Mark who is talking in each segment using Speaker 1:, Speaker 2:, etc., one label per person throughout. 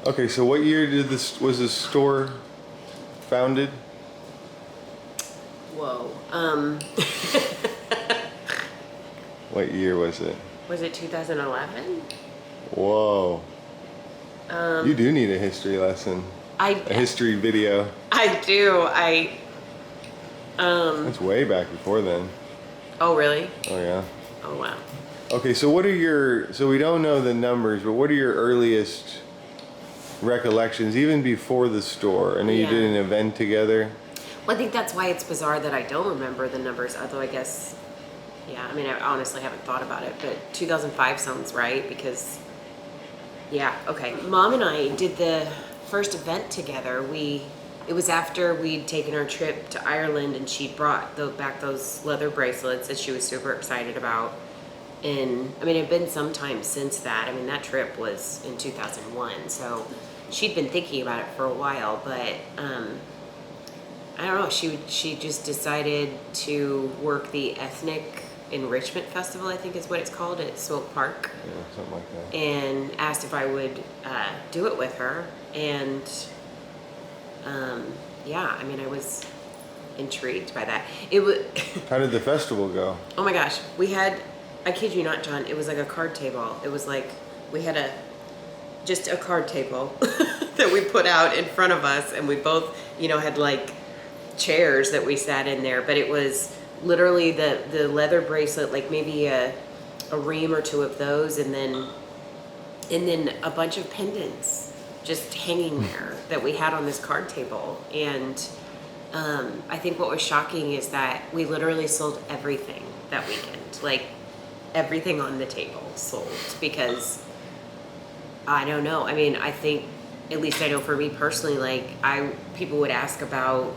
Speaker 1: Okay, so what year was this store founded?
Speaker 2: Whoa.
Speaker 1: What year was it?
Speaker 2: Was it 2011?
Speaker 1: Whoa. You do need a history lesson. A history video.
Speaker 2: I do.
Speaker 1: That's way back before then.
Speaker 2: Oh, really?
Speaker 1: Oh, yeah.
Speaker 2: Oh, wow.
Speaker 1: Okay, so so we don't know the numbers, but what are your earliest recollections, even before the store? I know you did an event together.
Speaker 2: Well, I think that's why it's bizarre that I don't remember the numbers, although I guess, I mean, I honestly haven't thought about it, but 2005 sounds right because, okay. Mom and I did the first event together. It was after we'd taken our trip to Ireland, and she brought back those leather bracelets that she was super excited about. And I mean, it had been some time since that. I mean, that trip was in 2001, so she'd been thinking about it for a while, but I don't know, she just decided to work the Ethnic Enrichment Festival, I think is what it's called, at Swope Park.
Speaker 1: Yeah, something like that. And
Speaker 2: asked if I would do it with her. And I mean, I was intrigued by that.
Speaker 1: How did the festival go?
Speaker 2: Oh my gosh, we had, I kid you not, John, it was like a card table. It was like, we had just a card table that we put out in front of us, and we both, had like chairs that we sat in there, but it was literally the leather bracelet, like maybe a ream or two of those, and then a bunch of pendants just hanging there that we had on this card table. And I think what was shocking is that we literally sold everything that weekend. Like, everything on the table sold, because I don't know. I mean, I think, at least I know for me personally, like, people would ask about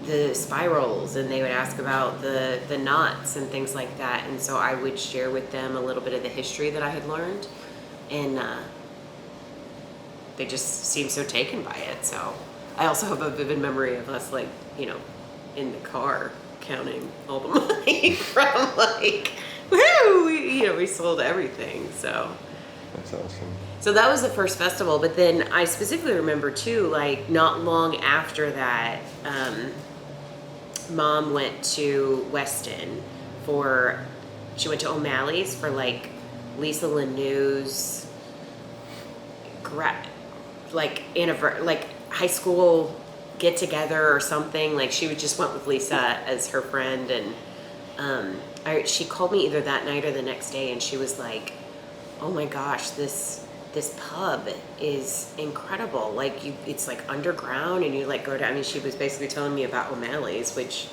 Speaker 2: the spirals, and they would ask about the knots and things like that. And so I would share with them a little bit of the history that I had learned, and they just seemed so taken by it. So I also have a vivid memory of us, like, in the car counting all the money from, like, woo, we sold everything. So
Speaker 1: that's awesome.
Speaker 2: So that was the first festival. But then I specifically remember too, like, not long after that, Mom went to Weston she went to O'Malley's for, like, Lisa Lanew's high school get together or something. Like, she just went with Lisa as her friend, and she called me either that night or the next day, and she was like, "Oh my gosh, this pub is incredible. Like, it's like underground, and you like go down." I mean, she was basically telling me about O'Malley's, which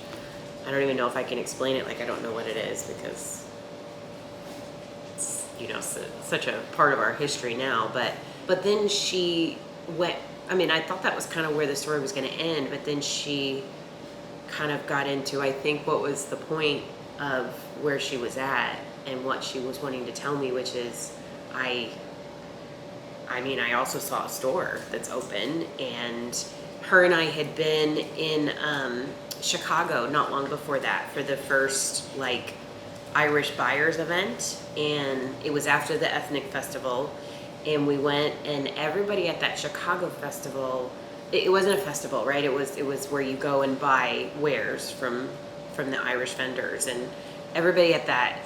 Speaker 2: I don't even know if I can explain it. Like, I don't know what it is, because it's such a part of our history now. But then she went. I mean, I thought that was kind of where the story was going to end, but then she kind of got into, I think, what was the point of where she was at and what she was wanting to tell me, which is, I also saw a store that's open, and her and I had been in Chicago not long before that for the first, like, Irish buyers event, and it was after the Ethnic Festival. And we went, and everybody at that Chicago festival, it wasn't a festival, right? It was where you go and buy wares from the Irish vendors. And everybody at that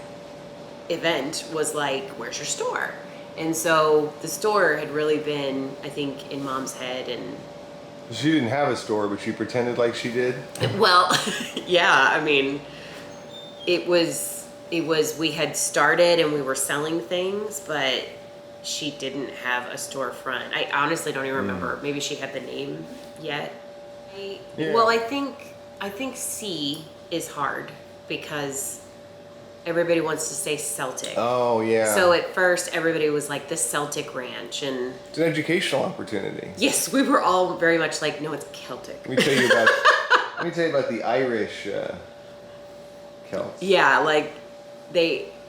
Speaker 2: event was like, "Where's your store?" And so the store had really been, I think, in Mom's head. And
Speaker 1: she didn't have a store, but she pretended like she did.
Speaker 2: Well, yeah, I mean, it was, we had started and we were selling things, but she didn't have a storefront. I honestly don't even remember. Maybe she had the name yet. Well, I think C is hard because everybody wants to say Celtic.
Speaker 1: Oh, yeah.
Speaker 2: So at first everybody was like the Celtic Ranch, and
Speaker 1: it's an educational opportunity.
Speaker 2: Yes, we were all very much like, no, it's Celtic.
Speaker 1: Let me tell you about the Irish Celts.
Speaker 2: Yeah, like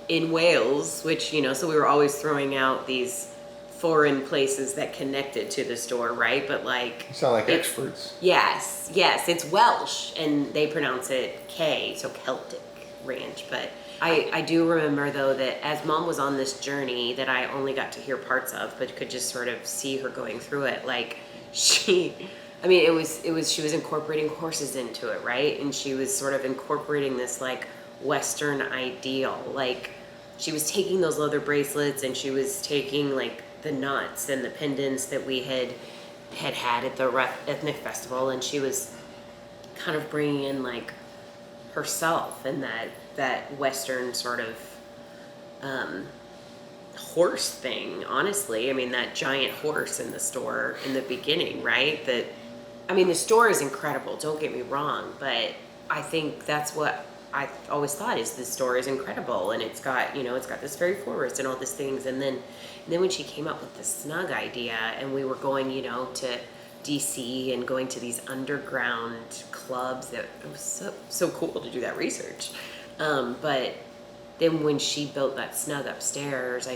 Speaker 2: in Wales, which, so we were always throwing out these foreign places that connected to the store, right? But, like,
Speaker 1: you sound like experts.
Speaker 2: Yes, it's Welsh, and they pronounce it K, so Celtic Ranch. But I do remember though that as Mom was on this journey that I only got to hear parts of, but could just sort of see her going through it. Like I mean, she was incorporating horses into it, right? And she was sort of incorporating this like Western ideal. Like she was taking those leather bracelets and she was taking like the knots and the pendants that we had at the ethnic festival, and she was kind of bringing in like herself and that Western sort of horse thing. Honestly, I mean, that giant horse in the store in the beginning, right? That, I mean, the store is incredible, don't get me wrong, but I think that's what I always thought, is the store is incredible, and it's got, you know, it's got this fairy forest and all these things. And then when she came up with the snug idea, and we were going, you know, to DC and going to these underground clubs, that it was so cool to do that research. But then when she built that snug upstairs, I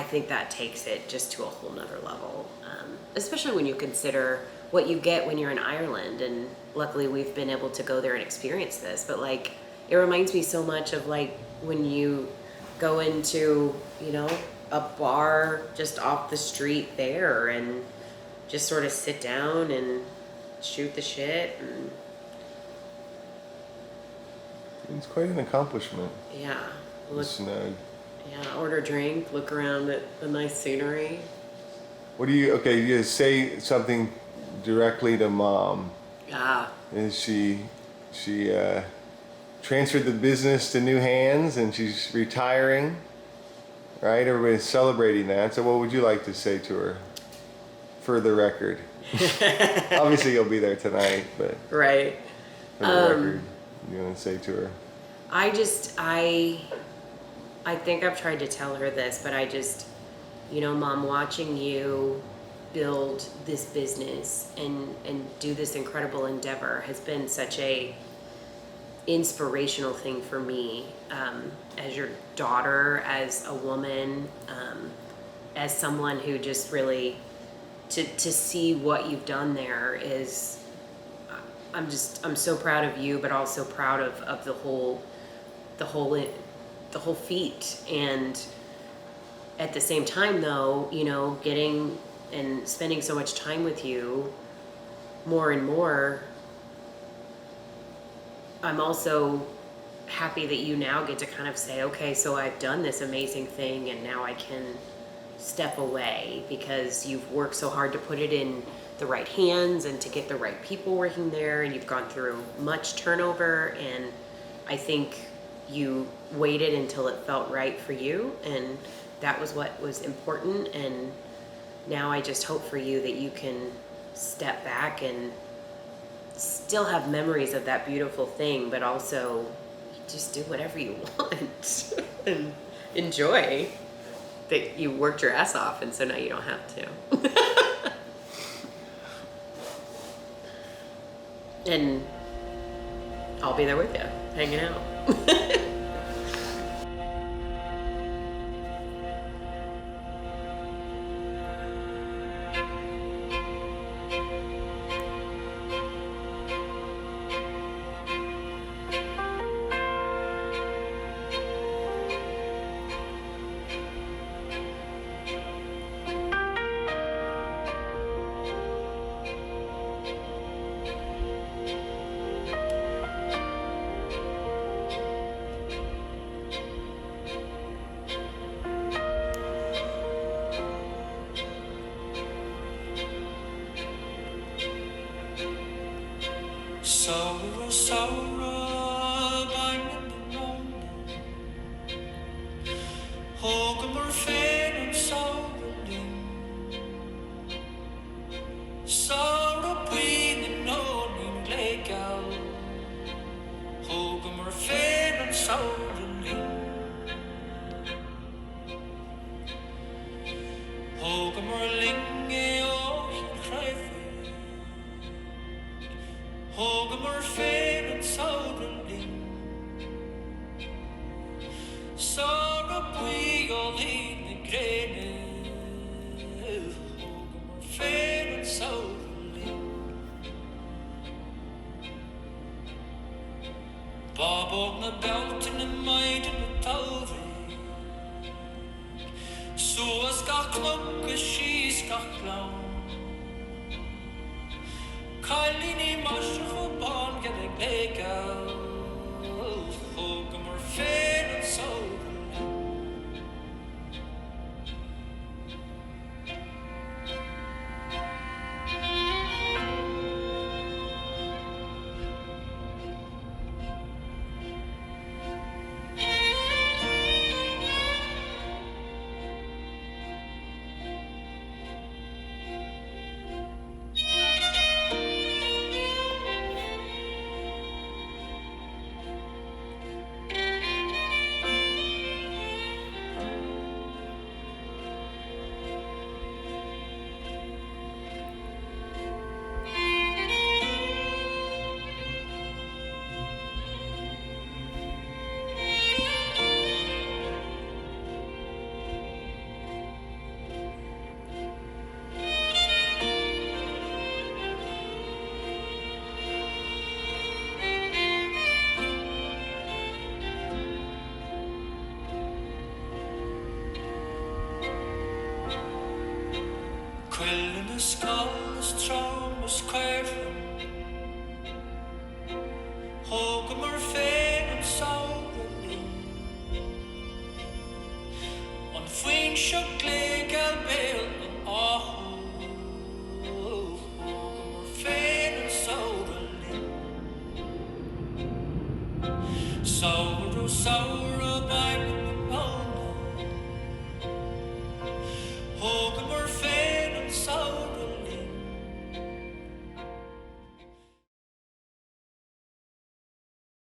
Speaker 2: think that takes it just to a whole nother level. Especially when you consider what you get when you're in Ireland, and luckily we've been able to go there and experience this. But like, it reminds me so much of like when you go into, you know, a bar just off the street there and just sort of sit down and shoot the shit. And
Speaker 1: it's quite an accomplishment.
Speaker 2: yeah,
Speaker 1: Snug.
Speaker 2: Yeah, order a drink, look around at the nice scenery.
Speaker 1: What do you? Okay, you say something directly to Mom.
Speaker 2: Yeah.
Speaker 1: Is she transferred the business to new hands and she's retiring, right? Everybody's celebrating that. So what would you like to say to her for the record? Obviously you'll be there tonight, but
Speaker 2: right.
Speaker 1: for the record, you want to say to her?
Speaker 2: I think I've tried to tell her this, but you know, Mom, watching you build this business and do this incredible endeavor has been such a inspirational thing for me, as your daughter, as a woman, as someone who just really, to see what you've done there is, I'm so proud of you, but also proud of the whole feat. And at the same time though, you know, getting and spending so much time with you more and more, I'm also happy that you now get to kind of say, okay, so I've done this amazing thing and now I can step away, because you've worked so hard to put it in the right hands and to get the right people working there, and you've gone through much turnover, and I think you waited until it felt right for you, and that was what was important. And now I just hope for you that you can step back and still have memories of that beautiful thing, but also just do whatever you want and enjoy that you worked your ass off, and so now you don't have to. And I'll be there with you, hanging out.
Speaker 3: Sorrow, sorrow, I'm in the morning. Hogemar fear sorrowing. Sorrow queen and owning lake out. Hogemar fear sorrowing. Hogemar linge och träffar. Hogemar fear and sorrowing. Sorrow we all in the grene. Hogemar fear and sorrowing. Bob bóg na beltin na maidin na talri. Suas gach lug a she's gach lawn. Kailini mashrach o bon get a glegal. Hogam or fair and sober. Quillen the skull is trom is quairflum. Hogam or fair and soberly. On fwing shook legal bail and aho. Hogam or fair and soberly. Sour, sour, by